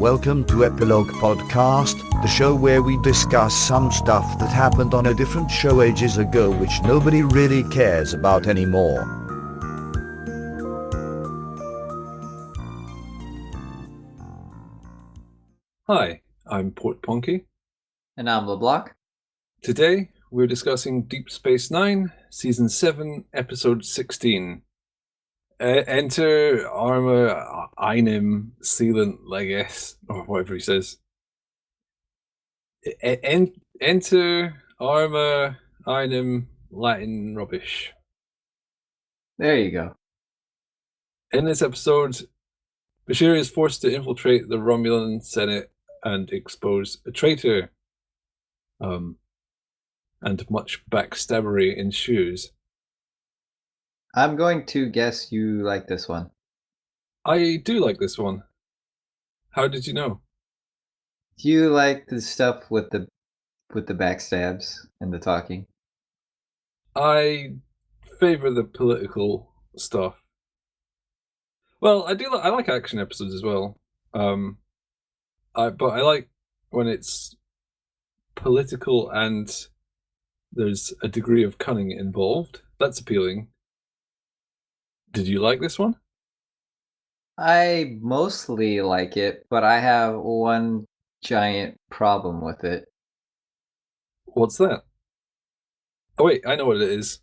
Welcome to Epilogue Podcast, the show where we discuss some stuff that happened on a different show ages ago which nobody really cares about anymore. Hi, I'm Portponky. And I'm LeBloc. Today, we're discussing Deep Space Nine, Season 7, Episode 16. Enter Arma Enim Sealant Leges, or whatever he says. Enter Arma Enim Latin rubbish. There you go. In this episode, Bashir is forced to infiltrate the Romulan Senate and expose a traitor. And much backstabbery ensues. I'm going to guess you like this one. I do like this one. How did you know? Do you like the stuff with the backstabs and the talking? I favor the political stuff. Well, I like action episodes as well. But I like when it's political and there's a degree of cunning involved. That's appealing. Did you like this one? I mostly like it, but I have one giant problem with it. What's that? Oh wait, I know what it is.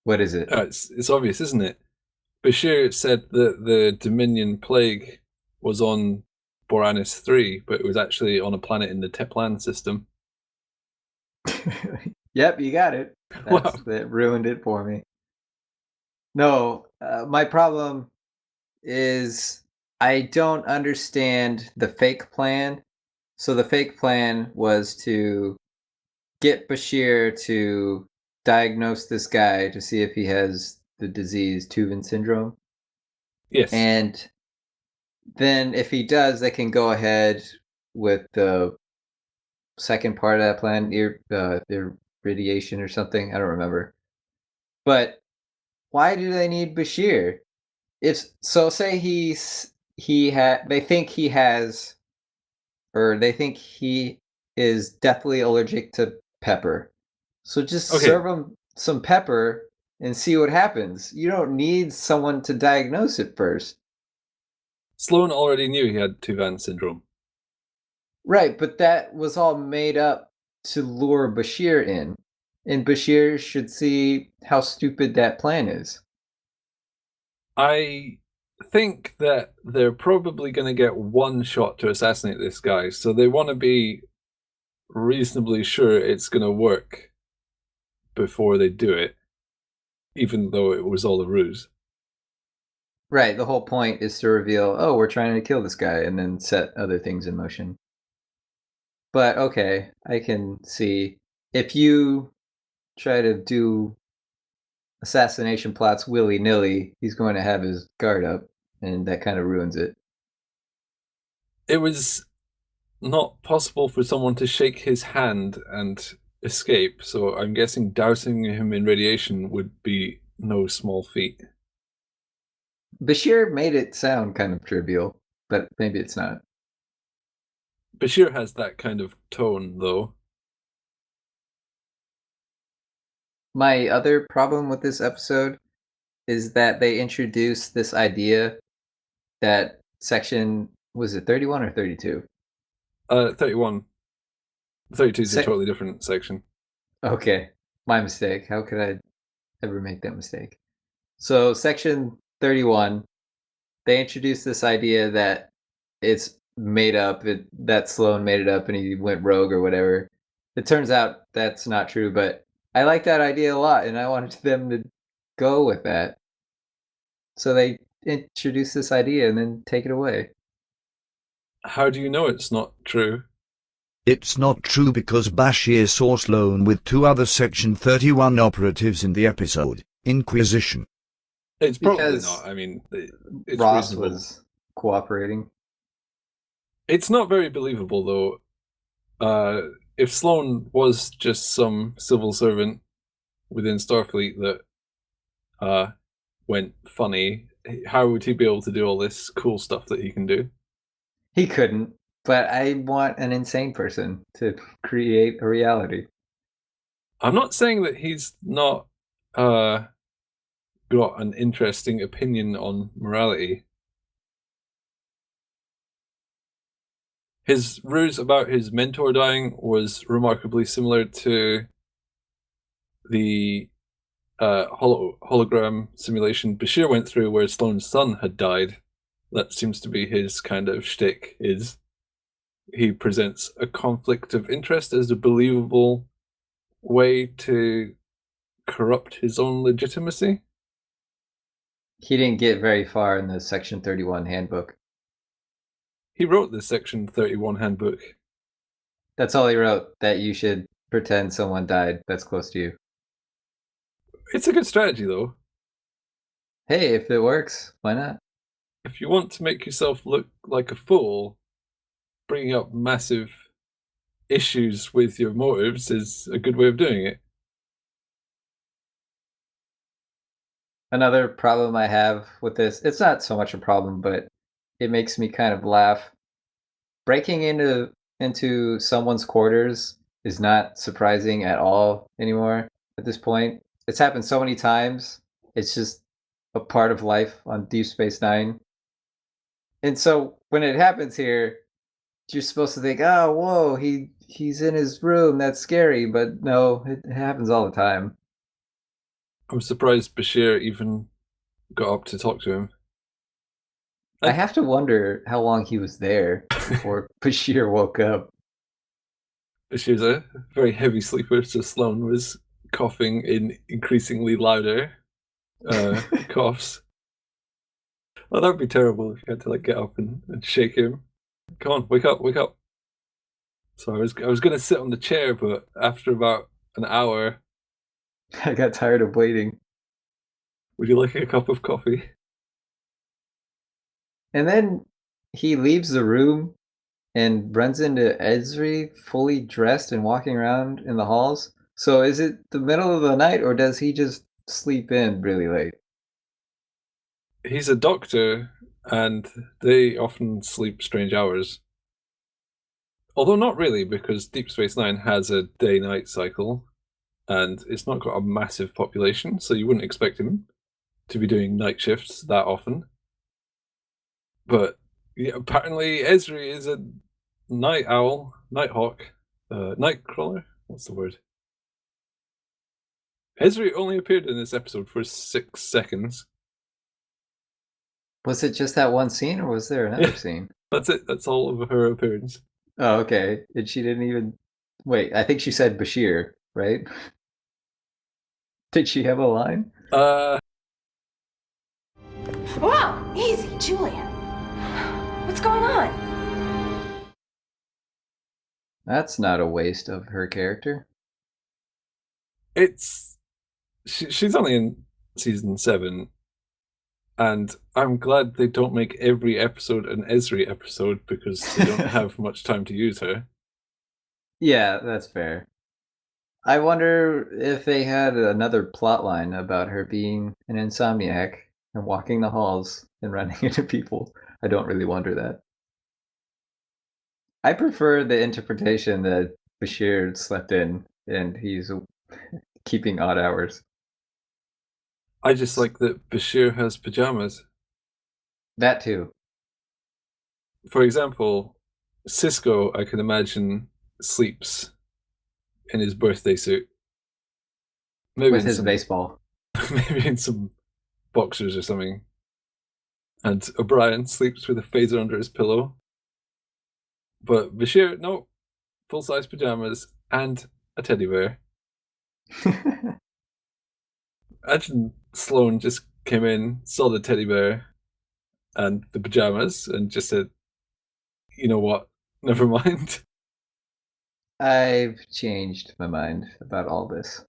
What is it? It's obvious, isn't it? Bashir said that the Dominion plague was on Boranis 3, but it was actually on a planet in the Teplan system. Yep, you got it. Wow. That ruined it for me. No, my problem is I don't understand the fake plan. So the fake plan was to get Bashir to diagnose this guy to see if he has the disease Tuvin syndrome. Yes. And then if he does, they can go ahead with the second part of that plan, irradiation or something. I don't remember. But why do they need Bashir? Say they think he has, or they think he is deathly allergic to pepper. So just serve him some pepper and see what happens. You don't need someone to diagnose it first. Sloan already knew he had Tuvin syndrome. Right, but that was all made up to lure Bashir in. And Bashir should see how stupid that plan is. I think that they're probably going to get one shot to assassinate this guy, so they want to be reasonably sure it's going to work before they do it, even though it was all a ruse. Right, the whole point is to reveal, oh, we're trying to kill this guy, and then set other things in motion. But okay, I can see if you try to do assassination plots willy-nilly, he's going to have his guard up, and that kind of ruins it. It was not possible for someone to shake his hand and escape, so I'm guessing dousing him in radiation would be no small feat. Bashir made it sound kind of trivial, but maybe it's not. Bashir has that kind of tone, though. My other problem with this episode is that they introduced this idea that section, was it 31 or 32? 31. 32 is a totally different section. Okay, my mistake. How could I ever make that mistake? So section 31, they introduced this idea that it's made up, that Sloan made it up and he went rogue or whatever. It turns out that's not true, but I like that idea a lot, and I wanted them to go with that. So they introduce this idea and then take it away. How do you know it's not true? It's not true because Bashir saw Sloan with two other Section 31 operatives in the episode, Inquisition. It's probably not. I mean, it's Ross reasonable. was cooperating. It's not very believable, though. If Sloan was just some civil servant within Starfleet that went funny, how would he be able to do all this cool stuff that he can do? He couldn't, but I want an insane person to create a reality. I'm not saying that he's not got an interesting opinion on morality. His ruse about his mentor dying was remarkably similar to the hologram simulation Bashir went through where Sloane's son had died. That seems to be his kind of shtick, is he presents a conflict of interest as a believable way to corrupt his own legitimacy. He didn't get very far in the Section 31 handbook. He wrote the Section 31 handbook. That's all he wrote, that you should pretend someone died that's close to you. It's a good strategy, though. Hey, if it works, why not? If you want to make yourself look like a fool, bringing up massive issues with your motives is a good way of doing it. Another problem I have with this, it's not so much a problem, but it makes me kind of laugh. Breaking into someone's quarters is not surprising at all anymore at this point. It's happened so many times. It's just a part of life on Deep Space Nine. And so when it happens here, you're supposed to think, "Oh, whoa, he's in his room. That's scary." But no, it happens all the time. I'm surprised Bashir even got up to talk to him. I have to wonder how long he was there before Bashir woke up. Bashir's a very heavy sleeper, so Sloane was coughing in increasingly louder coughs. Oh, that would be terrible if you had to get up and shake him. Come on, wake up, wake up. So I was going to sit on the chair, but after about an hour, I got tired of waiting. would you like a cup of coffee? And then he leaves the room and runs into Esri fully dressed and walking around in the halls. So is it the middle of the night or does he just sleep in really late? He's a doctor, and they often sleep strange hours. Although not really, because Deep Space Nine has a day-night cycle, and it's not got a massive population, so you wouldn't expect him to be doing night shifts that often. But yeah, apparently Esri is a night owl, night hawk, night crawler. What's the word? Esri only appeared in this episode for 6 seconds. Was it just that one scene or was there another scene? That's it. That's all of her appearance. Oh, okay. And she didn't even wait. I think she said Bashir, right? Did she have a line? Wow, easy, Julian. What's going on? That's not a waste of her character. She's only in season 7, and I'm glad they don't make every episode an Esri episode because they don't have much time to use her. Yeah, that's fair. I wonder if they had another plot line about her being an insomniac and walking the halls and running into people. I don't really wonder that. I prefer the interpretation that Bashir slept in and he's keeping odd hours. I just like that Bashir has pajamas. That too. For example, Cisco, I can imagine, sleeps in his birthday suit. Maybe With his baseball. Maybe in some boxers or something. And O'Brien sleeps with a phaser under his pillow. But Bashir, no, full-size pajamas and a teddy bear. Imagine Sloane just came in, saw the teddy bear and the pajamas, and just said, "You know what? Never mind." I've changed my mind about all this.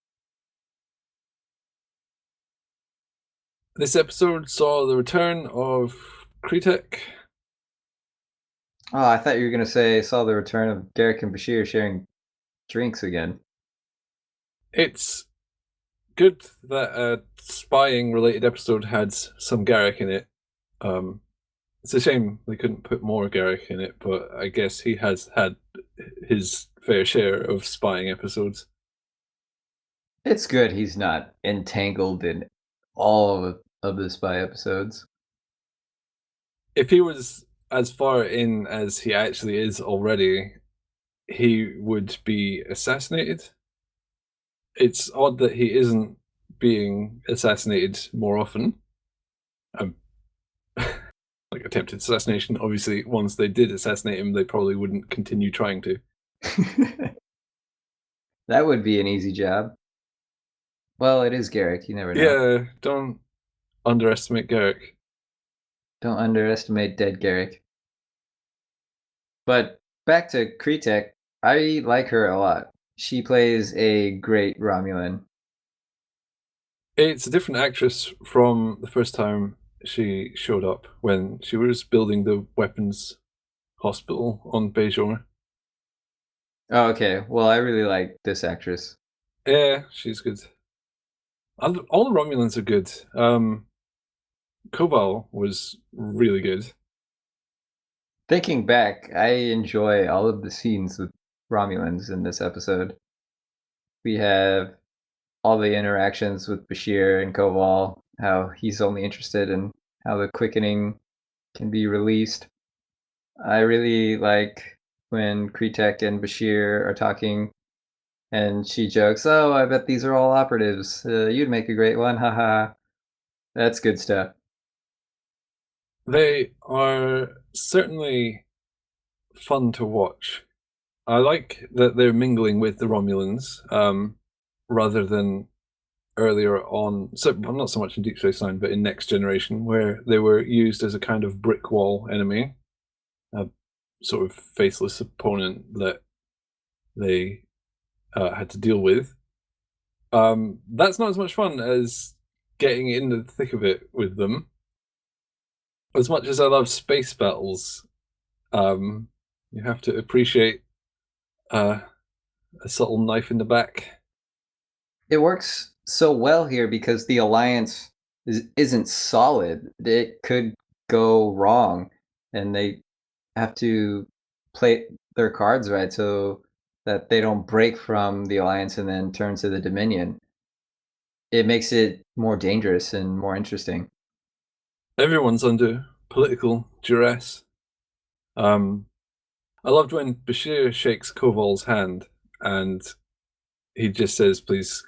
This episode saw the return of Kretek. Oh, I thought you were going to say I saw the return of Derek and Bashir sharing drinks again. It's good that a spying-related episode had some Garrick in it. It's a shame they couldn't put more Garrick in it, but I guess he has had his fair share of spying episodes. It's good he's not entangled in all of the spy episodes. If he was as far in as he actually is already, he would be assassinated. It's odd that he isn't being assassinated more often. Like attempted assassination. Obviously, once they did assassinate him, they probably wouldn't continue trying to. That would be an easy job. Well, it is Garrick. You never know. Yeah, don't underestimate Garrick. Don't underestimate dead Garrick. But back to Kretek, I like her a lot. She plays a great Romulan. It's a different actress from the first time she showed up when she was building the weapons hospital on Bajor. Oh, okay. Well, I really like this actress. Yeah, she's good. All the Romulans are good. Koval was really good. Thinking back, I enjoy all of the scenes with Romulans in this episode. We have all the interactions with Bashir and Koval, how he's only interested in how the quickening can be released. I really like when Kretek and Bashir are talking and she jokes, "Oh, I bet these are all operatives. You'd make a great one, haha." That's good stuff. They are certainly fun to watch. I like that they're mingling with the Romulans, rather than earlier on. So, well, not so much in Deep Space Nine, but in Next Generation, where they were used as a kind of brick wall enemy, a sort of faceless opponent that they had to deal with. That's not as much fun as getting into the thick of it with them. As much as I love space battles, you have to appreciate a subtle knife in the back. It works so well here because the alliance isn't solid. It could go wrong, and they have to play their cards right so that they don't break from the alliance and then turn to the Dominion. It makes it more dangerous and more interesting. Everyone's under political duress. I loved when Bashir shakes Koval's hand and he just says, please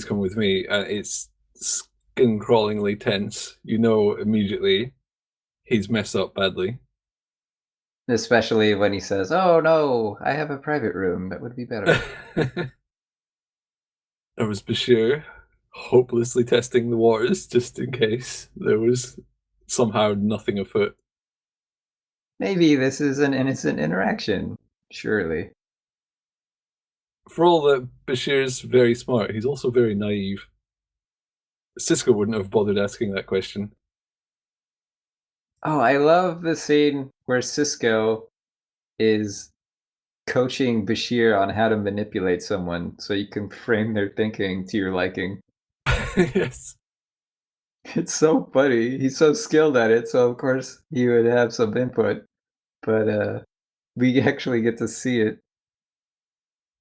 come with me. And it's skin-crawlingly tense. You know immediately he's messed up badly. Especially when he says, "Oh no, I have a private room. That would be better." There was Bashir hopelessly testing the waters just in case there was somehow nothing afoot. Maybe this is an innocent interaction. Surely. For all that Bashir's very smart, he's also very naive. Sisko wouldn't have bothered asking that question. Oh, I love the scene where Sisko is coaching Bashir on how to manipulate someone so you can frame their thinking to your liking. Yes. It's so funny. He's so skilled at it, so of course he would have some input. But we actually get to see it.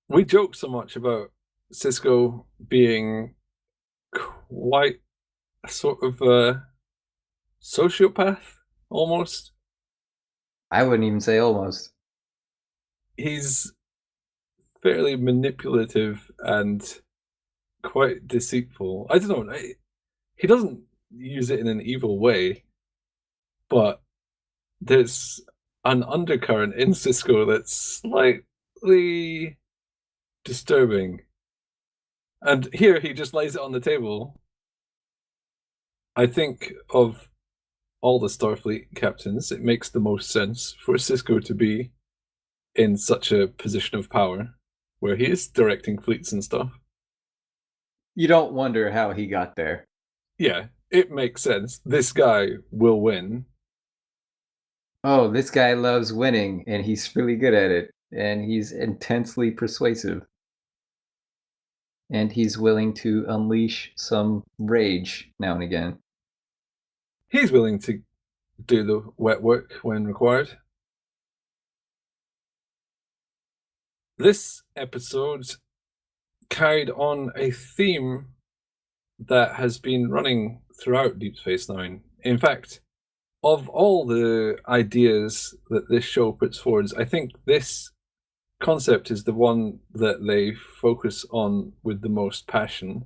We joke so much about Sisko being quite a sort of a sociopath, almost. I wouldn't even say almost. He's fairly manipulative and quite deceitful. I don't know. He doesn't use it in an evil way, but there's an undercurrent in Sisko that's slightly disturbing. And here he just lays it on the table. I think of all the Starfleet captains, it makes the most sense for Sisko to be in such a position of power, where he is directing fleets and stuff. You don't wonder how he got there. Yeah, it makes sense. This guy will win. Oh, this guy loves winning, and he's really good at it, and he's intensely persuasive. And he's willing to unleash some rage now and again. He's willing to do the wet work when required. This episode carried on a theme that has been running throughout Deep Space Nine. In fact, of all the ideas that this show puts forward, I think this concept is the one that they focus on with the most passion,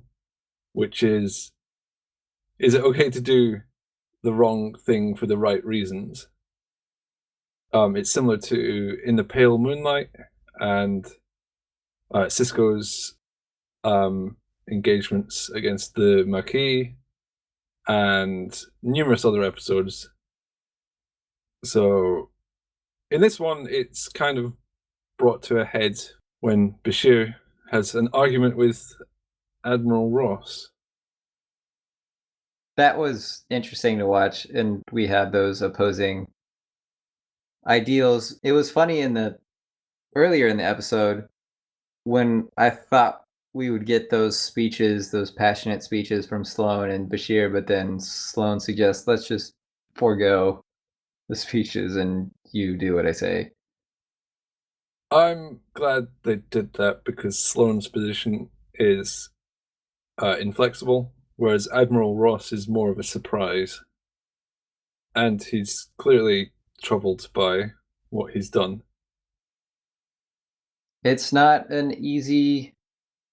which is it okay to do the wrong thing for the right reasons? It's similar to In the Pale Moonlight and Sisko's engagements against the Maquis and numerous other episodes. So in this one, it's kind of brought to a head when Bashir has an argument with Admiral Ross. That was interesting to watch, and we had those opposing ideals. It was funny earlier in the episode when I thought we would get those speeches, those passionate speeches from Sloan and Bashir, but then Sloan suggests, let's just forego the speeches and you do what I say. I'm glad they did that because Sloan's position is inflexible, whereas Admiral Ross is more of a surprise. And he's clearly troubled by what he's done. It's not an easy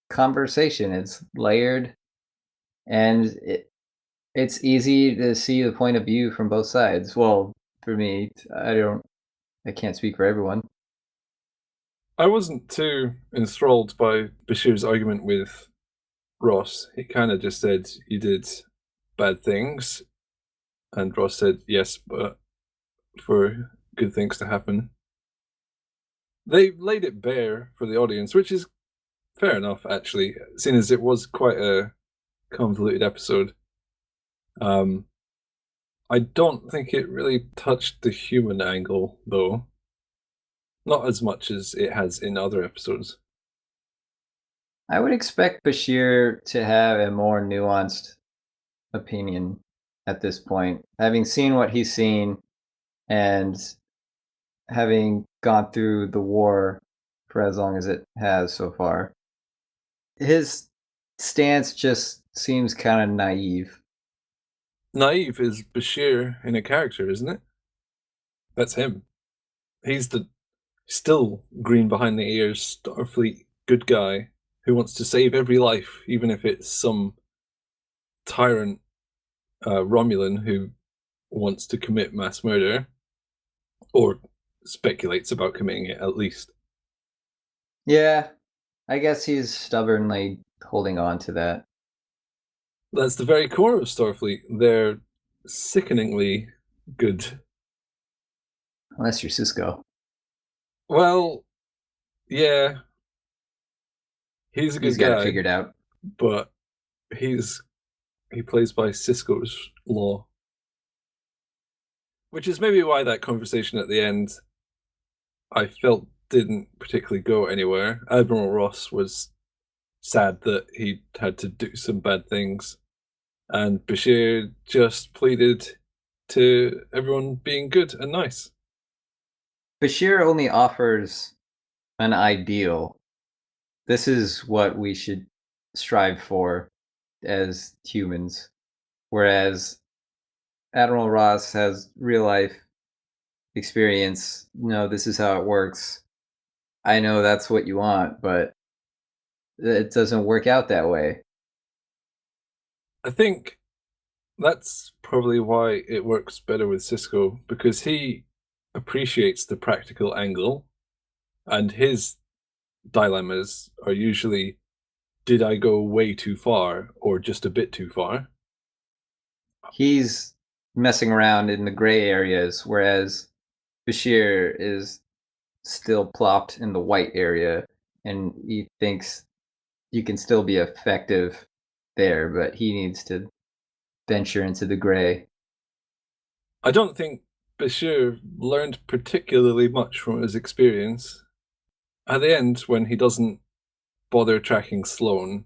conversation. It's layered, and it's easy to see the point of view from both sides. Well, for me, I can't speak for everyone. I wasn't too enthralled by Bashir's argument with Ross. He kind of just said, you did bad things. And Ross said, yes, but for good things to happen. They laid it bare for the audience, which is fair enough, actually, seeing as it was quite a convoluted episode. I don't think it really touched the human angle, though. Not as much as it has in other episodes. I would expect Bashir to have a more nuanced opinion at this point. Having seen what he's seen and having gone through the war for as long as it has so far, his stance just seems kind of naive. Naive is Bashir in a character, isn't it? That's him. He's the still green behind the ears Starfleet good guy who wants to save every life, even if it's some tyrant Romulan who wants to commit mass murder, or speculates about committing it at least. Yeah, I guess he's stubbornly holding on to that. That's the very core of Starfleet. They're sickeningly good. Unless you're Sisko. Well, yeah. He's a good He's got guy, it figured out. but he plays by Sisko's law. Which is maybe why that conversation at the end I felt didn't particularly go anywhere. Admiral Ross was sad that he had to do some bad things, and Bashir just pleaded to everyone being good and nice. Bashir only offers an ideal. This is what we should strive for as humans. Whereas Admiral Ross has real life experience. No, this is how it works. I know that's what you want, but it doesn't work out that way. I think that's probably why it works better with Sisko, because he appreciates the practical angle, and his dilemmas are usually, did I go way too far or just a bit too far? He's messing around in the gray areas, whereas Bashir is still plopped in the white area, and he thinks you can still be effective there, but he needs to venture into the gray. I don't think Bashir learned particularly much from his experience. At the end, when he doesn't bother tracking Sloan,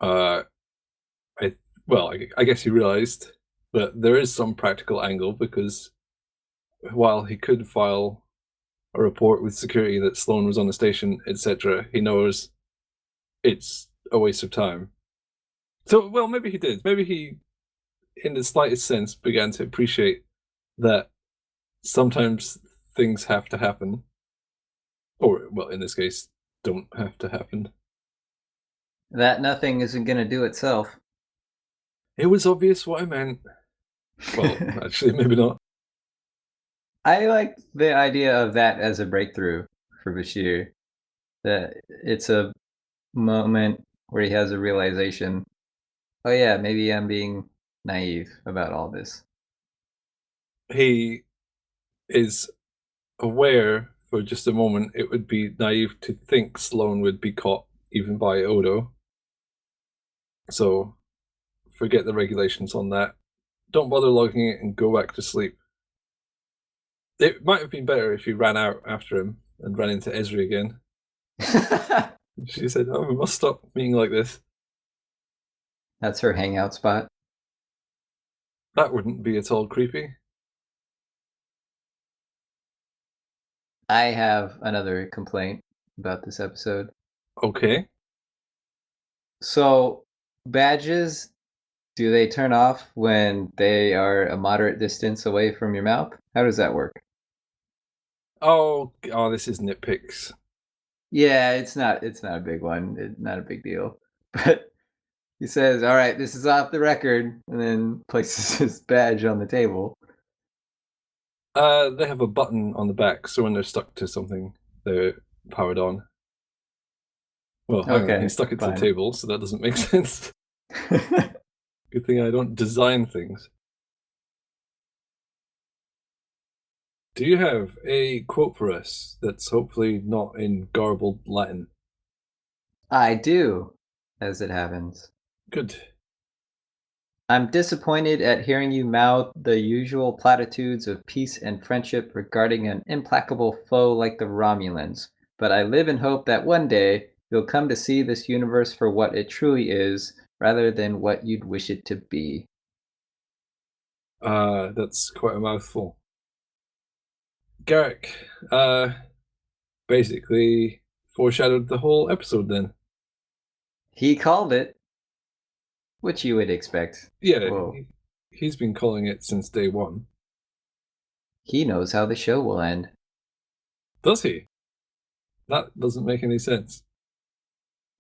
I guess he realized But there is some practical angle because while he could file a report with security that Sloane was on the station, etc., he knows it's a waste of time. So, well, maybe he did. Maybe he, in the slightest sense, began to appreciate that sometimes things have to happen. Or, well, in this case, don't have to happen. That nothing isn't going to do itself. It was obvious what I meant. Well, actually, maybe not. I like the idea of that as a breakthrough for Bashir. That it's a moment where he has a realization, oh yeah, maybe I'm being naive about all this. He is aware for just a moment it would be naive to think Sloane would be caught even by Odo. So forget the regulations on that. Don't bother logging it and go back to sleep. It might have been better if you ran out after him and ran into Esri again. She said, "Oh, we must stop being like this." That's her hangout spot. That wouldn't be at all creepy. I have another complaint about this episode. Okay. So, badges, do they turn off when they are a moderate distance away from your mouth? How does that work? Oh, this is nitpicks. Yeah, it's not a big one. It's not a big deal. But he says, all right, this is off the record, and then places his badge on the table. They have a button on the back, so when they're stuck to something, they're powered on. Well, hang on, he stuck it to the table, so that doesn't make sense. Good thing I don't design things. Do you have a quote for us that's hopefully not in garbled Latin? I do, as it happens. Good. I'm disappointed at hearing you mouth the usual platitudes of peace and friendship regarding an implacable foe like the Romulans, but I live in hope that one day you'll come to see this universe for what it truly is, rather than what you'd wish it to be. That's quite a mouthful. Garrick, basically foreshadowed the whole episode then. He called it, which you would expect. Yeah, he's been calling it since day one. He knows how the show will end. Does he? That doesn't make any sense.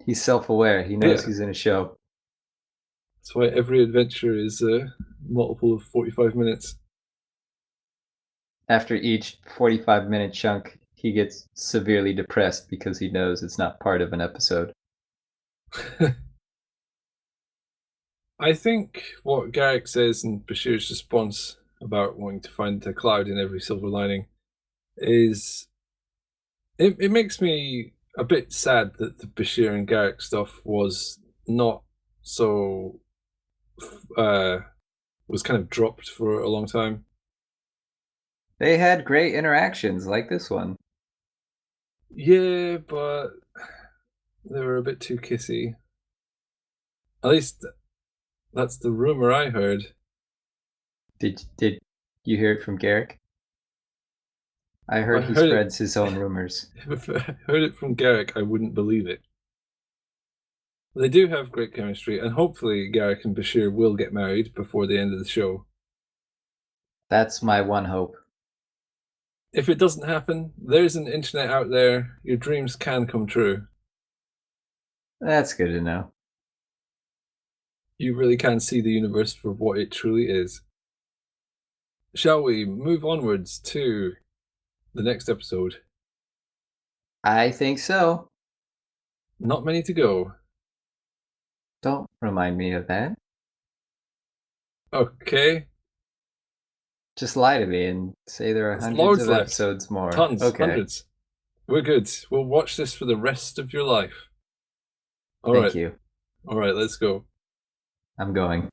He's self-aware. He knows he's in a show. That's why every adventure is a multiple of 45 minutes. After each 45-minute chunk, he gets severely depressed because he knows it's not part of an episode. I think what Garrick says in Bashir's response about wanting to find a cloud in every silver lining is... It makes me a bit sad that the Bashir and Garrick stuff was not so... was kind of dropped for a long time. They had great interactions like this one. Yeah, but they were a bit too kissy. At least that's the rumor I heard. Did you hear it from Garrick? I heard he spreads his own rumors. If I heard it from Garrick, I wouldn't believe it. They do have great chemistry, and hopefully Garrick and Bashir will get married before the end of the show. That's my one hope. If it doesn't happen, there's an internet out there. Your dreams can come true. That's good to know. You really can see the universe for what it truly is. Shall we move onwards to the next episode? I think so. Not many to go. Don't remind me of that. Okay. Just lie to me and say there are There's hundreds loads of left. episodes more. Tons, okay. hundreds. We're good. We'll watch this for the rest of your life. All Thank right. you. All right, let's go. I'm going.